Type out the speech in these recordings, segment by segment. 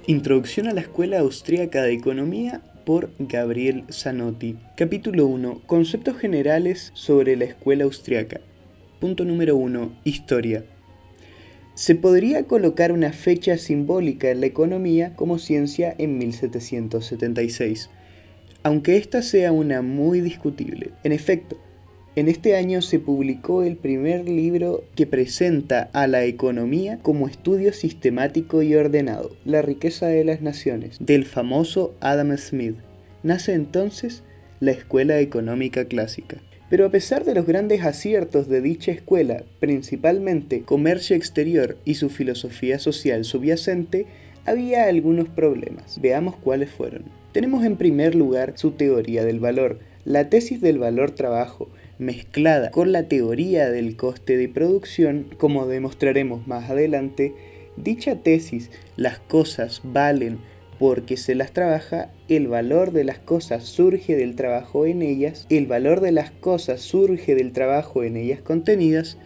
Introducción a la Escuela Austríaca de Economía por Gabriel Zanotti. Capítulo 1. Conceptos generales sobre la Escuela Austríaca. Punto número 1. Historia. Se podría colocar una fecha simbólica en la economía como ciencia en 1776, aunque esta sea una muy discutible. En efecto, en este año se publicó el primer libro que presenta a la economía como estudio sistemático y ordenado, La riqueza de las naciones, del famoso Adam Smith. Nace entonces la Escuela Económica Clásica. Pero a pesar de los grandes aciertos de dicha escuela, principalmente comercio exterior y su filosofía social subyacente, había algunos problemas. Veamos cuáles fueron. Tenemos en primer lugar su teoría del valor, la tesis del valor trabajo, mezclada con la teoría del coste de producción, como demostraremos más adelante. Dicha tesis, las cosas valen porque se las trabaja, el valor de las cosas surge del trabajo en ellas, el valor de las cosas surge del trabajo en ellas contenidas,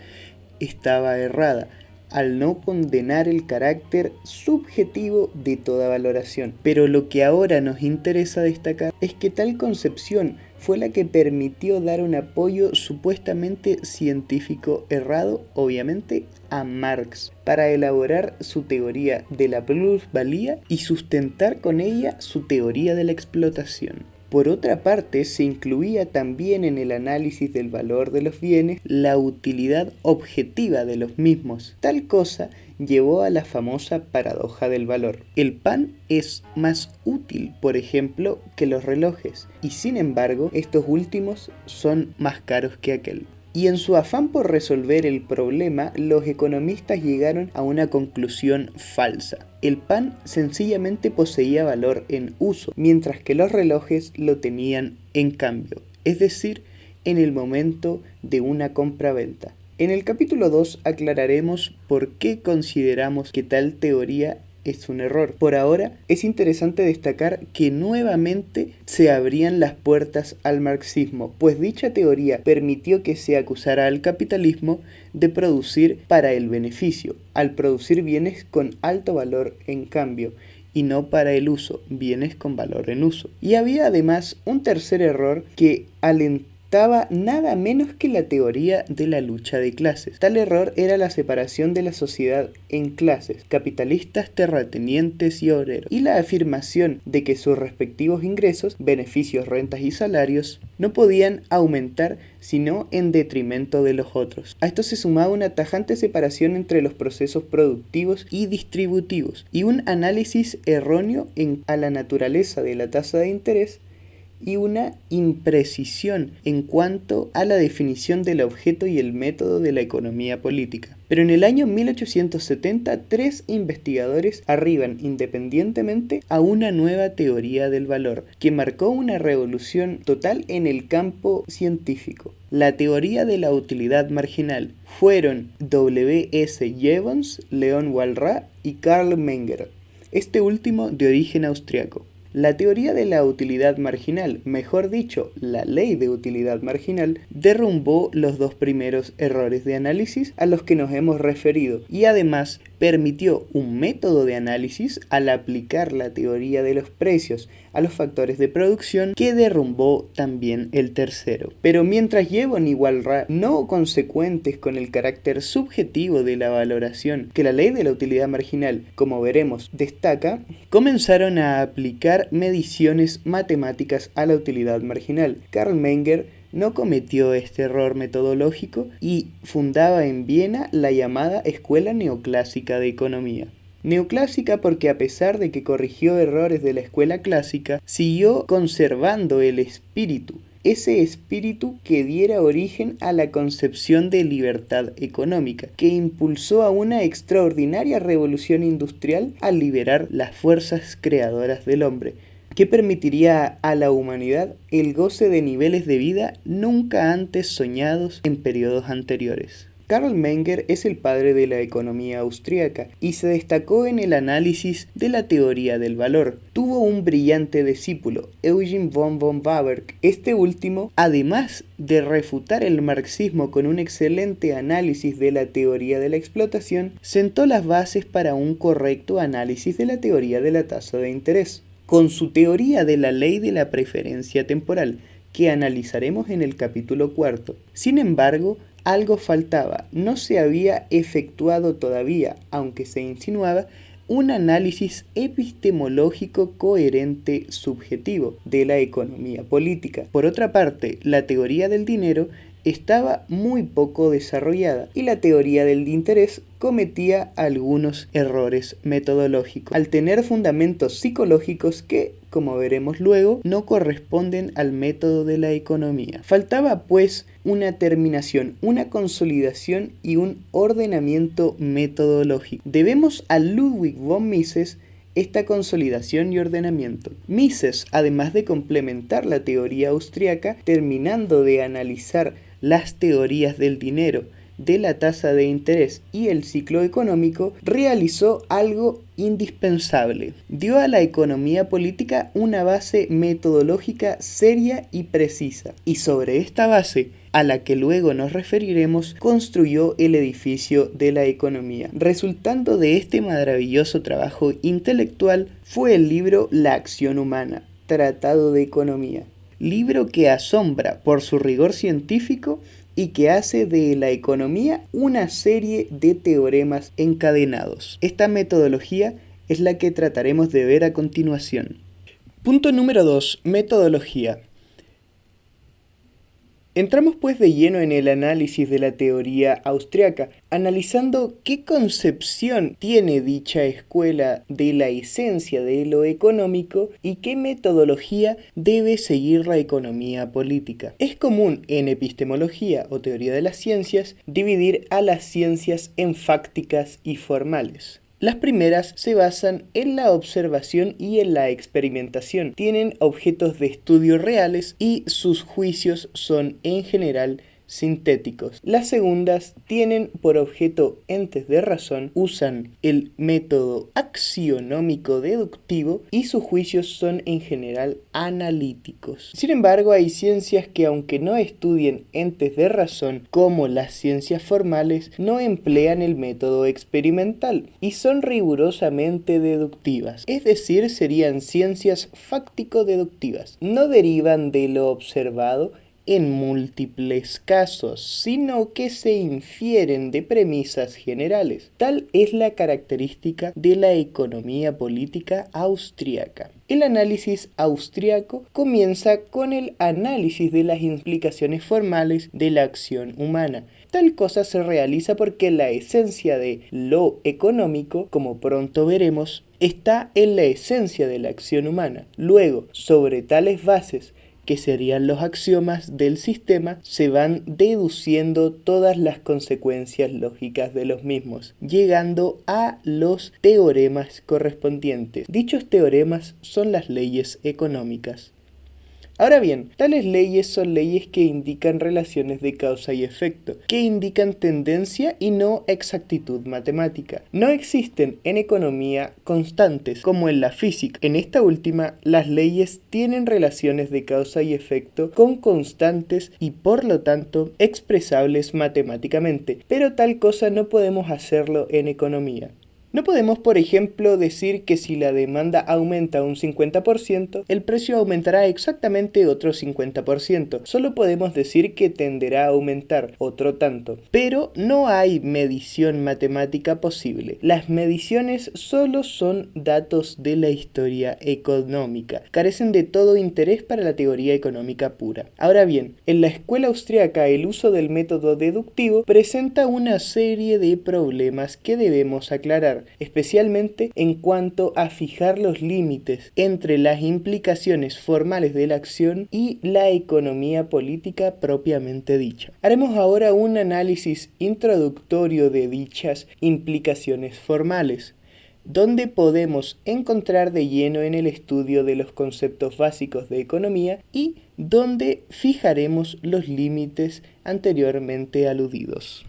estaba errada al no condenar el carácter subjetivo de toda valoración. Pero lo que ahora nos interesa destacar es que tal concepción fue la que permitió dar un apoyo supuestamente científico errado, obviamente, a Marx, para elaborar su teoría de la plusvalía y sustentar con ella su teoría de la explotación. Por otra parte, se incluía también en el análisis del valor de los bienes la utilidad objetiva de los mismos. Tal cosa llevó a la famosa paradoja del valor. El pan es más útil, por ejemplo, que los relojes, y sin embargo, estos últimos son más caros que aquel. Y en su afán por resolver el problema, los economistas llegaron a una conclusión falsa. El pan sencillamente poseía valor en uso, mientras que los relojes lo tenían en cambio, es decir, en el momento de una compra-venta. En el capítulo 2 aclararemos por qué consideramos que tal teoría es un error. Por ahora, es interesante destacar que nuevamente se abrían las puertas al marxismo, pues dicha teoría permitió que se acusara al capitalismo de producir para el beneficio, al producir bienes con alto valor en cambio, y no para el uso, bienes con valor en uso. Y había además un tercer error que alentaba nada menos que la teoría de la lucha de clases. Tal error era la separación de la sociedad en clases, capitalistas, terratenientes y obreros, y la afirmación de que sus respectivos ingresos, beneficios, rentas y salarios no podían aumentar sino en detrimento de los otros. A esto se sumaba una tajante separación entre los procesos productivos y distributivos, y un análisis erróneo a la naturaleza de la tasa de interés, y una imprecisión en cuanto a la definición del objeto y el método de la economía política. Pero en el año 1870, 3 investigadores arriban independientemente a una nueva teoría del valor, que marcó una revolución total en el campo científico. La teoría de la utilidad marginal. Fueron W. S. Jevons, Leon Walras y Carl Menger, este último de origen austriaco. La teoría de la utilidad marginal, mejor dicho, la ley de utilidad marginal, derrumbó los dos primeros errores de análisis a los que nos hemos referido y además permitió un método de análisis al aplicar la teoría de los precios a los factores de producción que derrumbó también el tercero. Pero mientras Jevons y Walras, no consecuentes con el carácter subjetivo de la valoración que la ley de la utilidad marginal, como veremos, destaca, comenzaron a aplicar mediciones matemáticas a la utilidad marginal. Carl Menger no cometió este error metodológico y fundaba en Viena la llamada Escuela Neoclásica de Economía. Neoclásica porque a pesar de que corrigió errores de la escuela clásica, siguió conservando el espíritu, ese espíritu que diera origen a la concepción de libertad económica, que impulsó a una extraordinaria revolución industrial al liberar las fuerzas creadoras del hombre, que permitiría a la humanidad el goce de niveles de vida nunca antes soñados en periodos anteriores. Karl Menger es el padre de la economía austríaca y se destacó en el análisis de la teoría del valor. Tuvo un brillante discípulo, Eugen von Bauer. Este último, además de refutar el marxismo con un excelente análisis de la teoría de la explotación, sentó las bases para un correcto análisis de la teoría de la tasa de interés. Con su teoría de la ley de la preferencia temporal, que analizaremos en el capítulo 4. Sin embargo, algo faltaba, no se había efectuado todavía, aunque se insinuaba, un análisis epistemológico coherente subjetivo de la economía política. Por otra parte, la teoría del dinero estaba muy poco desarrollada y la teoría del interés cometía algunos errores metodológicos, al tener fundamentos psicológicos que, como veremos luego, no corresponden al método de la economía. Faltaba, pues, una terminación, una consolidación y un ordenamiento metodológico. Debemos a Ludwig von Mises esta consolidación y ordenamiento. Mises, además de complementar la teoría austríaca, terminando de analizar las teorías del dinero, de la tasa de interés y el ciclo económico, realizó algo indispensable. Dio a la economía política una base metodológica seria y precisa, y sobre esta base, a la que luego nos referiremos, construyó el edificio de la economía. Resultando de este maravilloso trabajo intelectual fue el libro La acción humana, Tratado de Economía, libro que asombra por su rigor científico y que hace de la economía una serie de teoremas encadenados. Esta metodología es la que trataremos de ver a continuación. Punto número 2. Metodología. Entramos pues de lleno en el análisis de la teoría austriaca, analizando qué concepción tiene dicha escuela de la esencia de lo económico y qué metodología debe seguir la economía política. Es común en epistemología o teoría de las ciencias dividir a las ciencias en fácticas y formales. Las primeras se basan en la observación y en la experimentación, tienen objetos de estudio reales y sus juicios son en general sintéticos. Las segundas tienen por objeto entes de razón, usan el método axionómico deductivo y sus juicios son en general analíticos. Sin embargo, hay ciencias que, aunque no estudien entes de razón como las ciencias formales, no emplean el método experimental y son rigurosamente deductivas, es decir, serían ciencias fáctico-deductivas. No derivan de lo observado en múltiples casos, sino que se infieren de premisas generales. Tal es la característica de la economía política austríaca. El análisis austríaco comienza con el análisis de las implicaciones formales de la acción humana. Tal cosa se realiza porque la esencia de lo económico, como pronto veremos, está en la esencia de la acción humana. Luego, sobre tales bases, que serían los axiomas del sistema, se van deduciendo todas las consecuencias lógicas de los mismos, llegando a los teoremas correspondientes. Dichos teoremas son las leyes económicas. Ahora bien, tales leyes son leyes que indican relaciones de causa y efecto, que indican tendencia y no exactitud matemática. No existen en economía constantes, como en la física. En esta última, las leyes tienen relaciones de causa y efecto con constantes y por lo tanto expresables matemáticamente, pero tal cosa no podemos hacerlo en economía. No podemos, por ejemplo, decir que si la demanda aumenta un 50%, el precio aumentará exactamente otro 50%. Solo podemos decir que tenderá a aumentar otro tanto. Pero no hay medición matemática posible. Las mediciones solo son datos de la historia económica. Carecen de todo interés para la teoría económica pura. Ahora bien, en la escuela austríaca el uso del método deductivo presenta una serie de problemas que debemos aclarar, especialmente en cuanto a fijar los límites entre las implicaciones formales de la acción y la economía política propiamente dicha. Haremos ahora un análisis introductorio de dichas implicaciones formales, donde podemos encontrar de lleno en el estudio de los conceptos básicos de economía y donde fijaremos los límites anteriormente aludidos.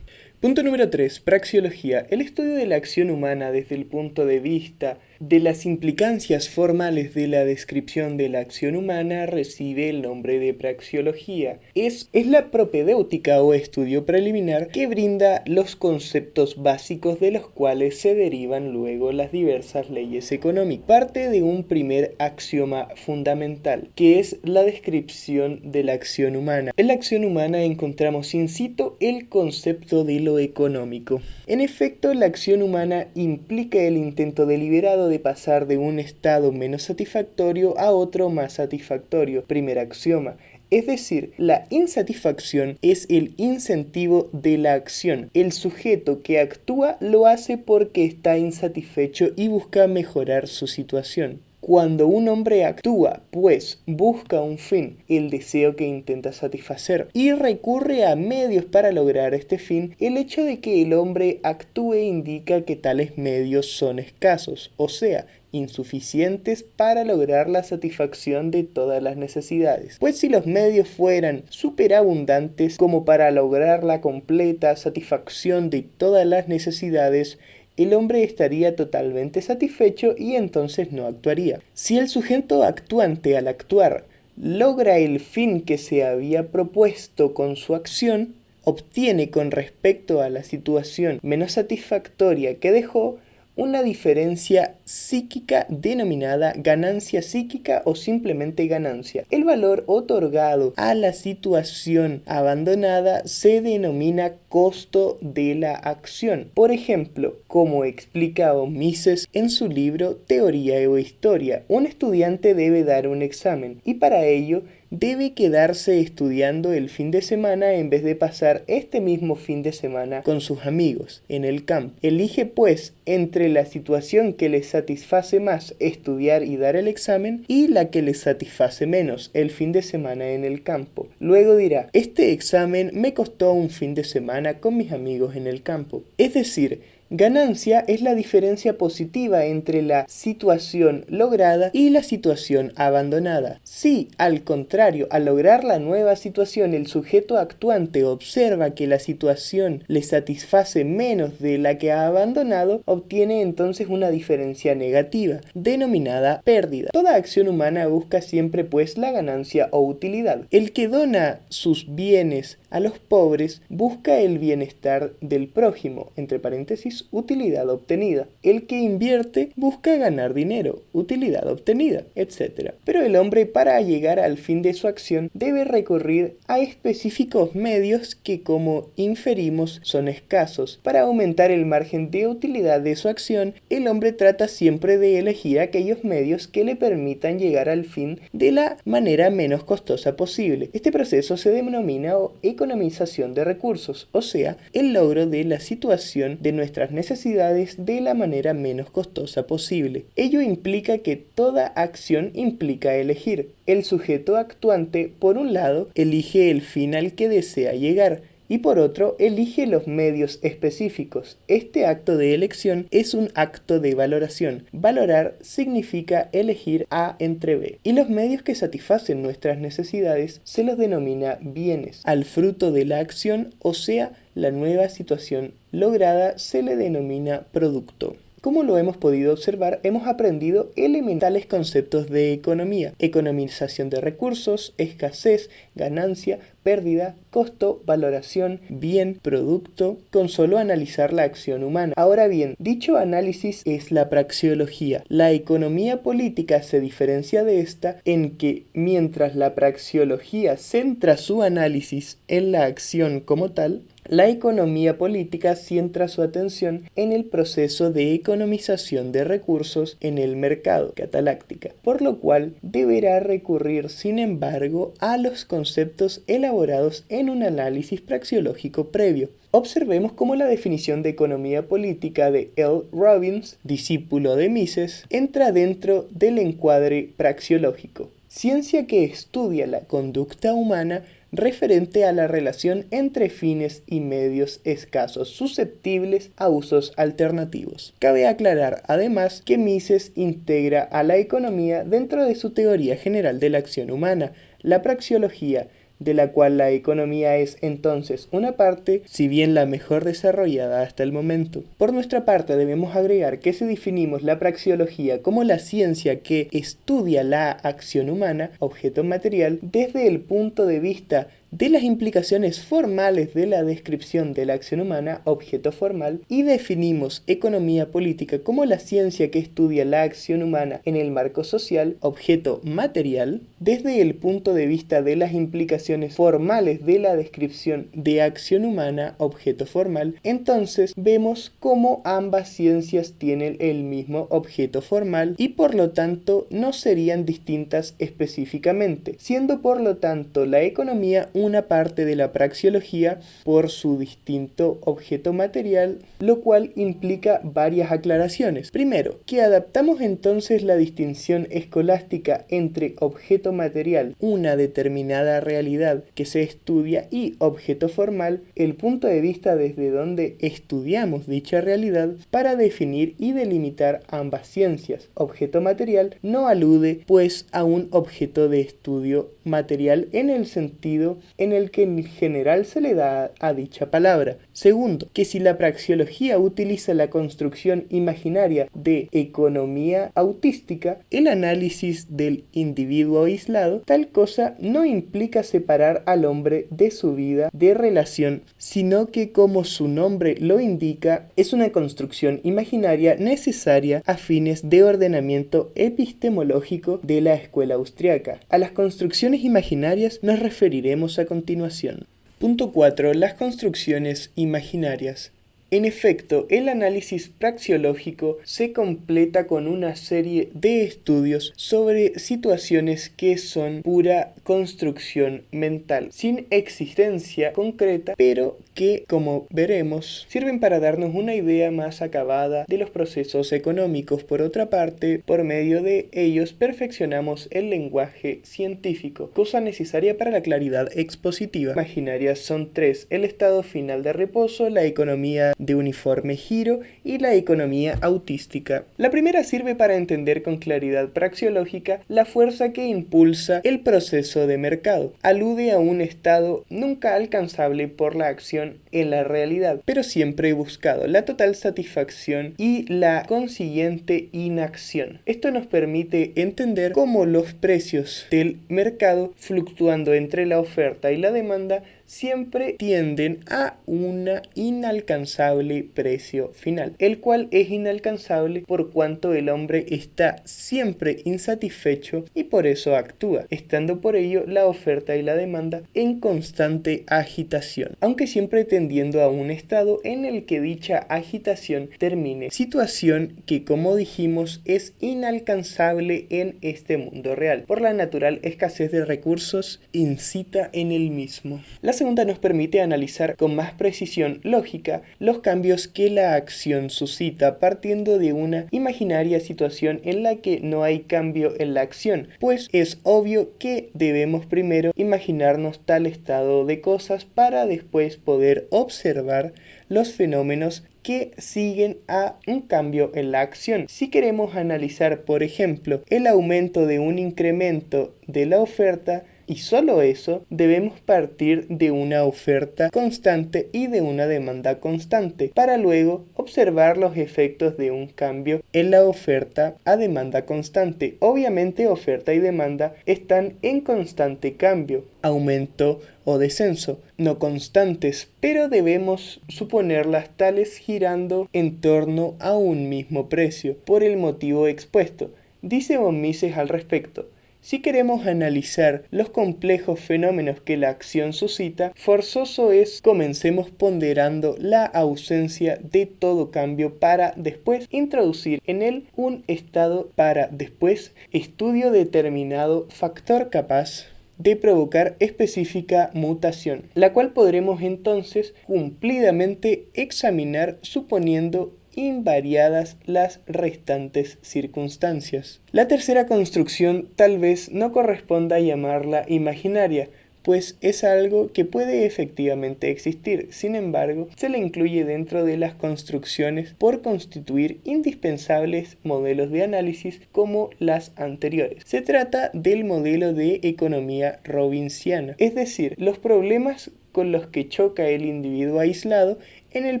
Punto número 3. Praxeología. El estudio de la acción humana desde el punto de vista de las implicancias formales de la descripción de la acción humana recibe el nombre de praxeología. Es la propedéutica o estudio preliminar que brinda los conceptos básicos de los cuales se derivan luego las diversas leyes económicas. Parte de un primer axioma fundamental, que es la descripción de la acción humana. En la acción humana encontramos in situ el concepto de lo económico. En efecto, la acción humana implica el intento deliberado de pasar de un estado menos satisfactorio a otro más satisfactorio. Primer axioma. Es decir, la insatisfacción es el incentivo de la acción. El sujeto que actúa lo hace porque está insatisfecho y busca mejorar su situación. Cuando un hombre actúa, pues busca un fin, el deseo que intenta satisfacer, y recurre a medios para lograr este fin, el hecho de que el hombre actúe indica que tales medios son escasos, o sea, insuficientes para lograr la satisfacción de todas las necesidades. Pues si los medios fueran superabundantes como para lograr la completa satisfacción de todas las necesidades, el hombre estaría totalmente satisfecho y entonces no actuaría. Si el sujeto actuante al actuar logra el fin que se había propuesto con su acción, obtiene con respecto a la situación menos satisfactoria que dejó una diferencia psíquica denominada ganancia psíquica o simplemente ganancia. El valor otorgado a la situación abandonada se denomina costo de la acción. Por ejemplo, como explica Mises en su libro Teoría o Historia, un estudiante debe dar un examen y para ello debe quedarse estudiando el fin de semana en vez de pasar este mismo fin de semana con sus amigos en el campo. Elige pues entre la situación que le satisface más estudiar y dar el examen y la que le satisface menos el fin de semana en el campo. Luego dirá, este examen me costó un fin de semana con mis amigos en el campo. Es decir, ganancia es la diferencia positiva entre la situación lograda y la situación abandonada. Si, al contrario, al lograr la nueva situación el sujeto actuante observa que la situación le satisface menos de la que ha abandonado, obtiene entonces una diferencia negativa, denominada pérdida. Toda acción humana busca siempre pues la ganancia o utilidad. El que dona sus bienes a los pobres busca el bienestar del prójimo, entre paréntesis, utilidad obtenida. El que invierte busca ganar dinero, utilidad obtenida, etc. Pero el hombre, para llegar al fin de su acción, debe recurrir a específicos medios que, como inferimos, son escasos. Para aumentar el margen de utilidad de su acción, el hombre trata siempre de elegir aquellos medios que le permitan llegar al fin de la manera menos costosa posible. Este proceso se denomina economización de recursos, o sea, el logro de la situación de nuestras necesidades de la manera menos costosa posible. Ello implica que toda acción implica elegir. El sujeto actuante, por un lado, elige el fin al que desea llegar, y por otro, elige los medios específicos. Este acto de elección es un acto de valoración. Valorar significa elegir A entre B. Y los medios que satisfacen nuestras necesidades se los denomina bienes. Al fruto de la acción, o sea, la nueva situación lograda, se le denomina producto. Como lo hemos podido observar, hemos aprendido elementales conceptos de economía: economización de recursos, escasez, ganancia, pérdida, costo, valoración, bien, producto, con solo analizar la acción humana. Ahora bien, dicho análisis es la praxeología. La economía política se diferencia de esta en que, mientras la praxeología centra su análisis en la acción como tal, la economía política centra su atención en el proceso de economización de recursos en el mercado, cataláctica, por lo cual deberá recurrir, sin embargo, a los conceptos elaborados en un análisis praxeológico previo. Observemos cómo la definición de economía política de L. Robbins, discípulo de Mises, entra dentro del encuadre praxeológico, ciencia que estudia la conducta humana referente a la relación entre fines y medios escasos susceptibles a usos alternativos. Cabe aclarar además que Mises integra a la economía dentro de su teoría general de la acción humana. La praxeología de la cual la economía es entonces una parte, si bien la mejor desarrollada hasta el momento. Por nuestra parte debemos agregar que si definimos la praxeología como la ciencia que estudia la acción humana, objeto material, desde el punto de vista de las implicaciones formales de la descripción de la acción humana, objeto formal, y definimos economía política como la ciencia que estudia la acción humana en el marco social, objeto material, desde el punto de vista de las implicaciones formales de la descripción de acción humana, objeto formal, entonces vemos cómo ambas ciencias tienen el mismo objeto formal y por lo tanto no serían distintas específicamente, siendo por lo tanto la economía una parte de la praxeología por su distinto objeto material, lo cual implica varias aclaraciones. Primero, que adaptamos entonces la distinción escolástica entre objeto material, una determinada realidad que se estudia, y objeto formal, el punto de vista desde donde estudiamos dicha realidad, para definir y delimitar ambas ciencias. Objeto material no alude pues a un objeto de estudio material en el sentido en el que en general se le da a dicha palabra. Segundo, que si la praxeología utiliza la construcción imaginaria de economía autística, el análisis del individuo aislado, tal cosa no implica separar al hombre de su vida de relación, sino que, como su nombre lo indica, es una construcción imaginaria necesaria a fines de ordenamiento epistemológico de la escuela austriaca. A las construcciones imaginarias nos referiremos a continuación. Punto 4. Las construcciones imaginarias. En efecto, el análisis praxeológico se completa con una serie de estudios sobre situaciones que son pura construcción mental, sin existencia concreta, pero que, como veremos, sirven para darnos una idea más acabada de los procesos económicos. Por otra parte, por medio de ellos perfeccionamos el lenguaje científico, cosa necesaria para la claridad expositiva. Imaginarias son tres: el estado final de reposo, la economía de uniforme giro y la economía autística. La primera sirve para entender con claridad praxeológica la fuerza que impulsa el proceso de mercado. Alude a un estado nunca alcanzable por la acción en la realidad, pero siempre he buscado la total satisfacción y la consiguiente inacción. Esto nos permite entender cómo los precios del mercado, fluctuando entre la oferta y la demanda, siempre tienden a un inalcanzable precio final, el cual es inalcanzable por cuanto el hombre está siempre insatisfecho y por eso actúa, estando por ello la oferta y la demanda en constante agitación, aunque siempre tendiendo a un estado en el que dicha agitación termine, situación que, como dijimos, es inalcanzable en este mundo real, por la natural escasez de recursos incita en el mismo. La segunda nos permite analizar con más precisión lógica los cambios que la acción suscita, partiendo de una imaginaria situación en la que no hay cambio en la acción, pues es obvio que debemos primero imaginarnos tal estado de cosas para después poder observar los fenómenos que siguen a un cambio en la acción. Si queremos analizar, por ejemplo, el aumento de un incremento de la oferta, y solo eso, debemos partir de una oferta constante y de una demanda constante, para luego observar los efectos de un cambio en la oferta a demanda constante. Obviamente, oferta y demanda están en constante cambio, aumento o descenso, no constantes, pero debemos suponerlas tales girando en torno a un mismo precio, por el motivo expuesto. Dice von Mises al respecto: si queremos analizar los complejos fenómenos que la acción suscita, forzoso es comencemos ponderando la ausencia de todo cambio para después introducir en él un estado para después estudio determinado factor capaz de provocar específica mutación, la cual podremos entonces cumplidamente examinar suponiendo invariadas las restantes circunstancias. La tercera construcción tal vez no corresponda a llamarla imaginaria, pues es algo que puede efectivamente existir. Sin embargo, se le incluye dentro de las construcciones por constituir indispensables modelos de análisis como las anteriores. Se trata del modelo de economía robinsiana, es decir, los problemas con los que choca el individuo aislado en el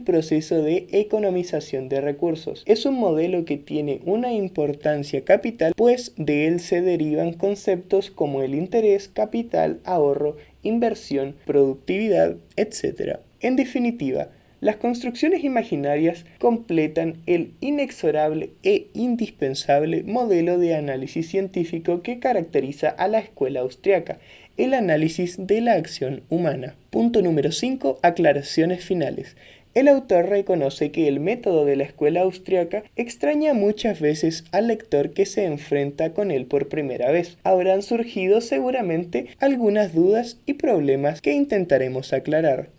proceso de economización de recursos. Es un modelo que tiene una importancia capital, pues de él se derivan conceptos como el interés, capital, ahorro, inversión, productividad, etc. En definitiva, las construcciones imaginarias completan el inexorable e indispensable modelo de análisis científico que caracteriza a la escuela austriaca, el análisis de la acción humana. Punto número 5. Aclaraciones finales. El autor reconoce que el método de la escuela austriaca extraña muchas veces al lector que se enfrenta con él por primera vez. Habrán surgido seguramente algunas dudas y problemas que intentaremos aclarar.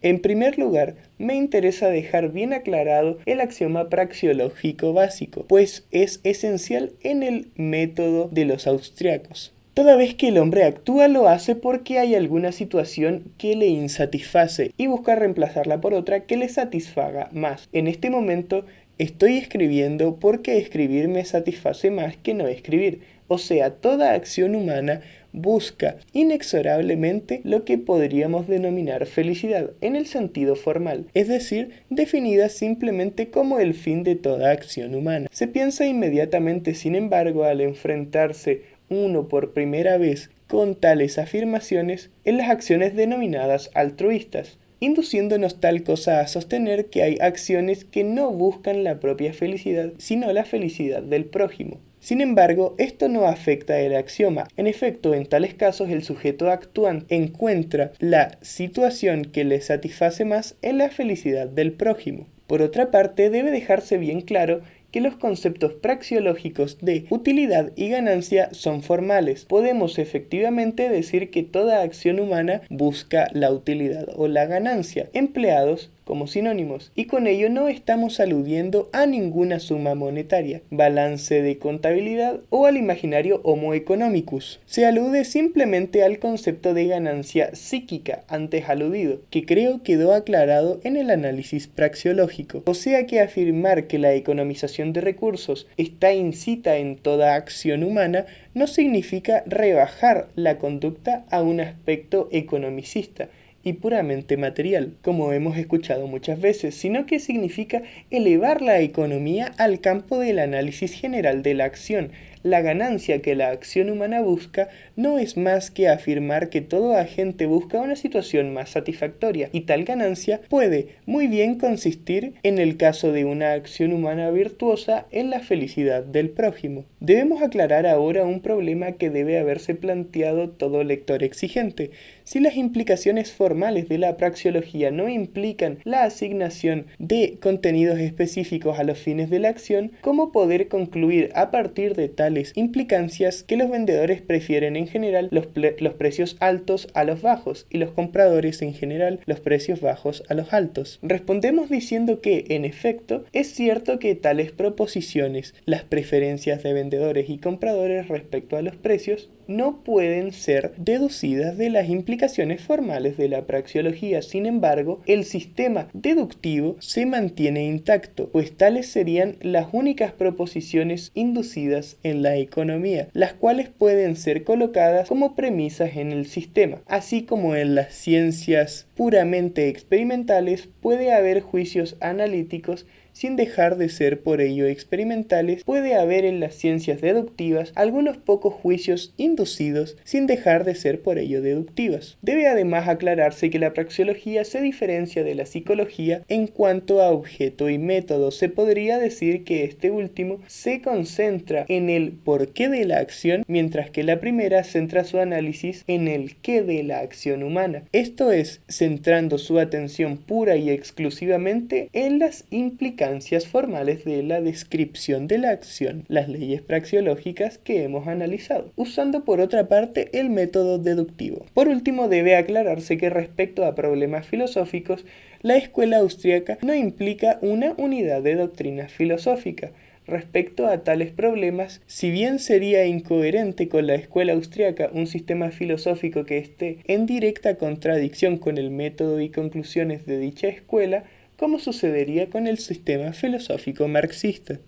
En primer lugar, me interesa dejar bien aclarado el axioma praxeológico básico, pues es esencial en el método de los austriacos. Toda vez que el hombre actúa lo hace porque hay alguna situación que le insatisface y busca reemplazarla por otra que le satisfaga más. En este momento estoy escribiendo porque escribir me satisface más que no escribir. O sea, toda acción humana busca inexorablemente lo que podríamos denominar felicidad en el sentido formal, es decir, definida simplemente como el fin de toda acción humana. Se piensa inmediatamente, sin embargo, al enfrentarse uno por primera vez con tales afirmaciones en las acciones denominadas altruistas, induciéndonos tal cosa a sostener que hay acciones que no buscan la propia felicidad, sino la felicidad del prójimo. Sin embargo, esto no afecta el axioma. En efecto, en tales casos el sujeto actuante encuentra la situación que le satisface más en la felicidad del prójimo. Por otra parte, debe dejarse bien claro que los conceptos praxeológicos de utilidad y ganancia son formales. Podemos efectivamente decir que toda acción humana busca la utilidad o la ganancia, empleados como sinónimos, y con ello no estamos aludiendo a ninguna suma monetaria, balance de contabilidad o al imaginario Homo economicus. Se alude simplemente al concepto de ganancia psíquica antes aludido, que creo quedó aclarado en el análisis praxeológico. O sea que afirmar que la economización de recursos está incita en toda acción humana no significa rebajar la conducta a un aspecto economicista y puramente material, como hemos escuchado muchas veces, sino que significa elevar la economía al campo del análisis general de la acción. La ganancia que la acción humana busca no es más que afirmar que todo agente busca una situación más satisfactoria, y tal ganancia puede muy bien consistir, en el caso de una acción humana virtuosa, en la felicidad del prójimo. Debemos aclarar ahora un problema que debe haberse planteado todo lector exigente. Si las implicaciones formales de la praxeología no implican la asignación de contenidos específicos a los fines de la acción, ¿cómo poder concluir a partir de tales implicancias que los vendedores prefieren en general los precios altos a los bajos y los compradores en general los precios bajos a los altos? Respondemos diciendo que, en efecto, es cierto que tales proposiciones, las preferencias de vendedores y compradores respecto a los precios, no pueden ser deducidas de las implicaciones formales de la praxeología. Sin embargo, el sistema deductivo se mantiene intacto, pues tales serían las únicas proposiciones inducidas en la economía, las cuales pueden ser colocadas como premisas en el sistema. Así como en las ciencias puramente experimentales puede haber juicios analíticos sin dejar de ser por ello experimentales, puede haber en las ciencias deductivas algunos pocos juicios inducidos sin dejar de ser por ello deductivas. Debe además aclararse que la praxeología se diferencia de la psicología en cuanto a objeto y método. Se podría decir que este último se concentra en el porqué de la acción, mientras que la primera centra su análisis en el qué de la acción humana. Esto es, centrando su atención pura y exclusivamente en las implicancias formales de la descripción de la acción, las leyes praxeológicas que hemos analizado, usando por otra parte el método deductivo. Por último, debe aclararse que respecto a problemas filosóficos, la escuela austríaca no implica una unidad de doctrina filosófica. respecto a tales problemas, si bien sería incoherente con la escuela austriaca un sistema filosófico que esté en directa contradicción con el método y conclusiones de dicha escuela, como sucedería con el sistema filosófico marxista.